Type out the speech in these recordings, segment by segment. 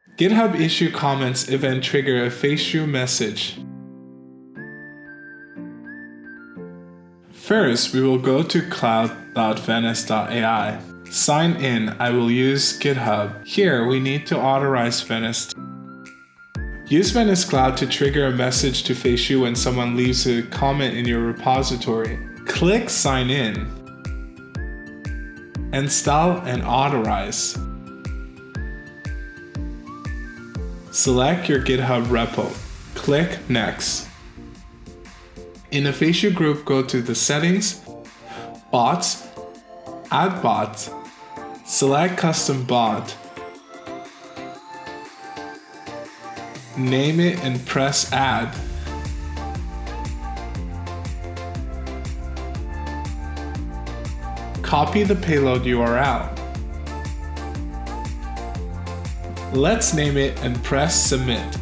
GitHub issue comments event trigger a Feishu message. First, we will go to cloud.vanus.ai. Sign in, I will use GitHub. Here, we need to authorize Vanus. Use Vanus Cloud to trigger a message to Feishu when someone leaves a comment in your repository. Click Sign In. Install and authorize. Select your GitHub repo. Click Next. In the Feishu group, go to the Settings, Bots, Add Bot, select Custom Bot, name it and press Add. Copy the payload URL. Let's name it and press Submit.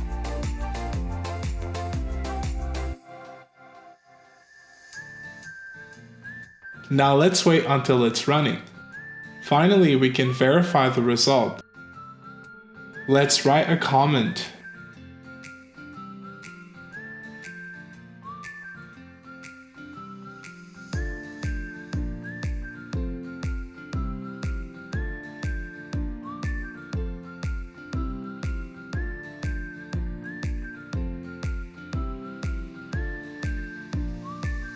Now let's wait until it's running. Finally, we can verify the result. Let's write a comment.